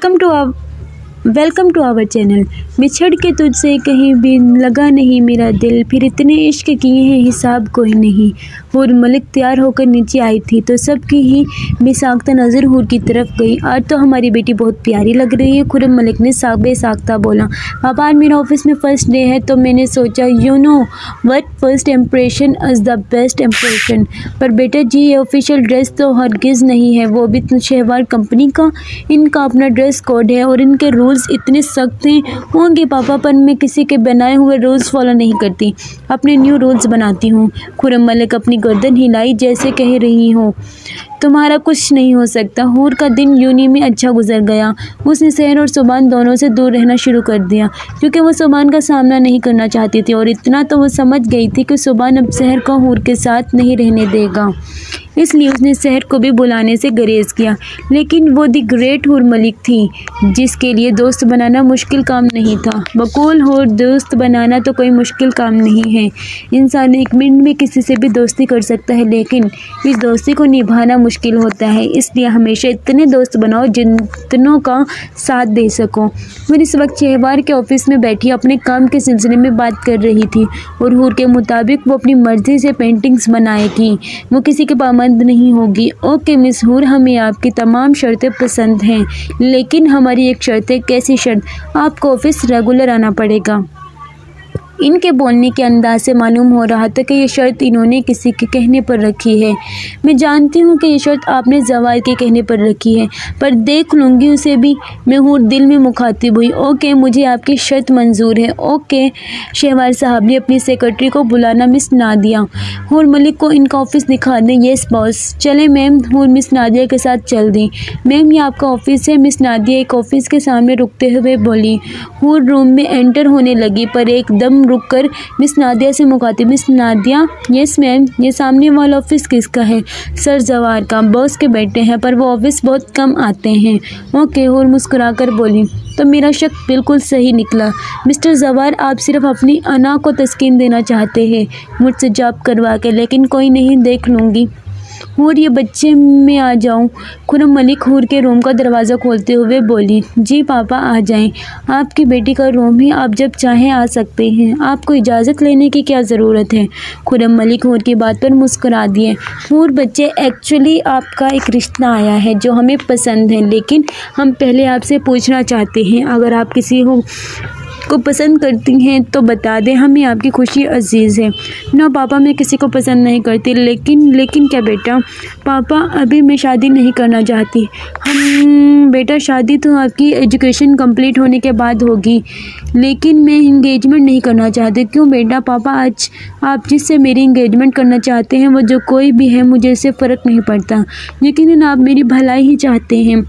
Welcome to our channel. बिछड़ के तुझसे कहीं भी लगा नहीं मेरा दिल, फिर इतने इश्क किए हैं हिसाब कोई नहीं। हूर मलिक तैयार होकर नीचे आई थी तो सबकी ही बेसाख्ता नज़र हूर की तरफ गई। आज तो हमारी बेटी बहुत प्यारी लग रही है, खुरम मलिक ने बेसाख्ता बोला। पापा आज मेरा ऑफिस में फ़र्स्ट डे है तो मैंने सोचा you know what first impression is the best impression. पर बेटा जी ये ऑफिशियल ड्रेस तो हरगिज़ नहीं है, वो भी शहवार कंपनी का। इनका अपना ड्रेस कोड है और इनके रूल्स इतने सख्त हैं होंगे पापा, पर मैं किसी के बनाए हुए रूल्स फॉलो नहीं करती, अपने न्यू रूल्स बनाती हूँ। खुरम मलिक अपनी गर्दन हिलाई जैसे कह रही हो तुम्हारा कुछ नहीं हो सकता। हूर का दिन यूनी में अच्छा गुजर गया। उसने सहर और सुबान दोनों से दूर रहना शुरू कर दिया क्योंकि वो सुबान का सामना नहीं करना चाहती थी, और इतना तो वो समझ गई थी कि सुबान अब सहर को हूर के साथ नहीं रहने देगा। इसलिए उसने सहर को भी बुलाने से गुरेज किया। लेकिन वो दी ग्रेट हूर मलिक थी जिसके लिए दोस्त बनाना मुश्किल काम नहीं था। बकौल हूर दोस्त बनाना तो कोई मुश्किल काम नहीं है, इंसान एक मिनट में किसी से भी दोस्ती कर सकता है, लेकिन इस दोस्ती को निभाना मुश्किल होता है। इसलिए हमेशा इतने दोस्त बनाओ जितनों का साथ दे सको। मैं इस वक्त शहवार के ऑफिस में बैठी अपने काम के सिलसिले में बात कर रही थी और हूर के मुताबिक वो अपनी मर्जी से पेंटिंग्स बनाएगी, वो किसी के पाबंद नहीं होगी। ओके मिस हूर, हमें आपकी तमाम शर्तें पसंद हैं, लेकिन हमारी एक शर्त है। कैसी शर्त? आपको ऑफिस रेगुलर आना पड़ेगा। इनके बोलने के अंदाज से मालूम हो रहा था कि ये शर्त इन्होंने किसी के कहने पर रखी है। मैं जानती हूँ कि ये शर्त आपने जवार के कहने पर रखी है, पर देख लूँगी उसे भी। मैं हूँ दिल में मुखातिब हुई। ओके मुझे आपकी शर्त मंजूर है। ओके शहवार साहब ने अपनी सेक्रेटरी को बुलाना मिस नादिया हूर मलिक को इनका ऑफिस दिखा दें। Yes boss. चले मैम। हूर मिस नादिया के साथ चल दी। मैम ये आपका ऑफिस है। मिस नादिया एक ऑफिस के सामने रुकते हुए बोली। हूर रूम में एंटर होने लगी पर एकदम रुककर मिस नादिया से मुखातिब। मिस नादिया। Yes ma'am. ये सामने वाला ऑफिस किसका है? सर जवार का, बॉस के बेटे हैं, पर वो ऑफिस बहुत कम आते हैं। ओके हूर मुस्कुराकर बोली। तो मेरा शक बिल्कुल सही निकला। मिस्टर जवार आप सिर्फ अपनी अना को तस्कीन देना चाहते हैं मुझसे जॉब करवा के, लेकिन कोई नहीं, देख लूँगी। हूर ये बच्चे में आ जाऊं? खुरम मलिक हूर के रूम का दरवाज़ा खोलते हुए बोली। जी पापा आ जाएं, आपकी बेटी का रूम है, आप जब चाहें आ सकते हैं, आपको इजाज़त लेने की क्या ज़रूरत है? खुरम मलिक हूर की बात पर मुस्कुरा दिए। हूर बच्चे एक्चुअली आपका एक रिश्ता आया है जो हमें पसंद है, लेकिन हम पहले आपसे पूछना चाहते हैं, अगर आप किसी को पसंद करती हैं तो बता दें, हमें आपकी खुशी अजीज़ है। ना पापा मैं किसी को पसंद नहीं करती। लेकिन क्या बेटा? पापा अभी मैं शादी नहीं करना चाहती। हम बेटा शादी तो आपकी एजुकेशन कंप्लीट होने के बाद होगी, लेकिन मैं इंगेजमेंट नहीं करना चाहती। क्यों बेटा? पापा आज आप जिससे मेरी इंगेजमेंट करना चाहते हैं वो जो कोई भी है मुझे इससे फ़र्क नहीं पड़ता, लेकिन आप मेरी भलाई ही चाहते हैं।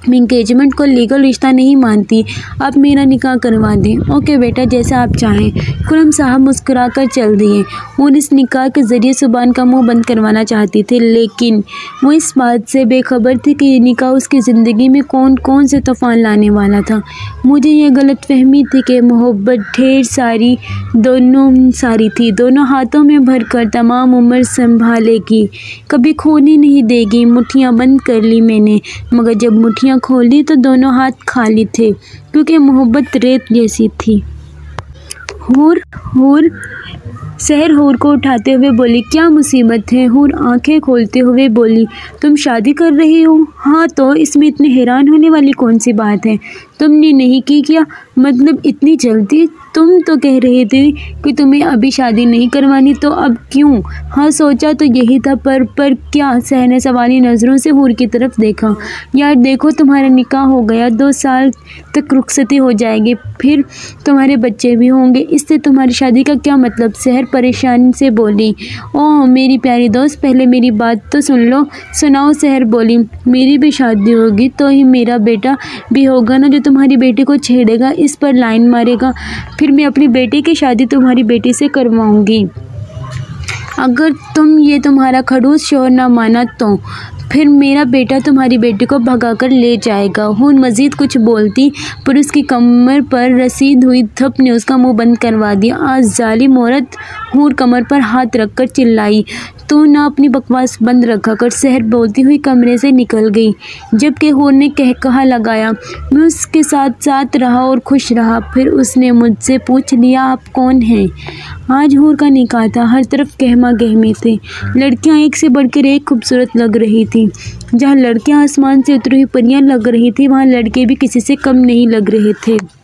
मैं इंगेजमेंट को लीगल रिश्ता नहीं मानती, आप मेरा निकाह करवा दें। ओके बेटा जैसा आप चाहें। खुरम साहब मुस्कुरा कर चल दिए। वो इस निकाह के ज़रिए सुबान का मुंह बंद करवाना चाहती थी, लेकिन वो इस बात से बेखबर थी कि ये निकाह उसकी ज़िंदगी में कौन कौन से तूफ़ान लाने वाला था। मुझे ये गलतफहमी थी कि मोहब्बत ढेर सारी थी, दोनों हाथों में भर कर तमाम उम्र संभालेगी, कभी खोने नहीं देगी। मुट्ठियाँ बंद कर ली मैंने, मगर जब मुट्ठियाँ खोली तो दोनों हाथ खाली थे, क्योंकि मोहब्बत रेत जैसी थी। हूर सहर हूर को उठाते हुए बोली। क्या मुसीबत है? हूर आंखें खोलते हुए बोली। तुम शादी कर रही हो? हाँ, तो इसमें इतने हैरान होने वाली कौन सी बात है? तुमने नहीं की क्या? मतलब इतनी जल्दी? तुम तो कह रहे थे कि तुम्हें अभी शादी नहीं करवानी, तो अब क्यों? हाँ सोचा तो यही था, पर क्या? सहर ने सवाली नज़रों से हूर की तरफ देखा। यार देखो तुम्हारा निकाह हो गया, 2 साल तक रुखसती हो जाएगी, फिर तुम्हारे बच्चे भी होंगे, इससे तुम्हारी शादी का क्या मतलब? सहर परेशानी से बोली। ओह मेरी प्यारी दोस्त, पहले मेरी बात तो सुन लो। सुनाओ। सहर बोली। मेरी भी शादी होगी तो ही मेरा बेटा भी होगा ना, जो तुम्हारी बेटी को छेड़ेगा, इस पर लाइन मारेगा, फिर मैं अपनी बेटी की शादी तुम्हारी बेटी से करवाऊंगी। अगर तुम्हारा खड़ूस शोर ना माना तो फिर मेरा बेटा तुम्हारी बेटी को भगाकर ले जाएगा। हूर मज़ीद कुछ बोलती, पर उसकी कमर पर रसीद हुई थप ने उसका मुंह बंद करवा दिया। आज जालिम औरत! हूर कमर पर हाथ रखकर चिल्लाई। तू ना अपनी बकवास बंद रखा कर, सहर बोलती हुई कमरे से निकल गई। जबकि हूर ने कहा लगाया। मैं उसके साथ साथ रहा और खुश रहा। फिर उसने मुझसे पूछ लिया, आप कौन हैं? आज हूर का निकाह था। हर तरफ गहमा गहमी थे। लड़कियां एक से बढ़कर एक खूबसूरत लग रही थी। जहाँ लड़कियां आसमान से उतरी हुई परियां लग रही थी, वहाँ लड़के भी किसी से कम नहीं लग रहे थे।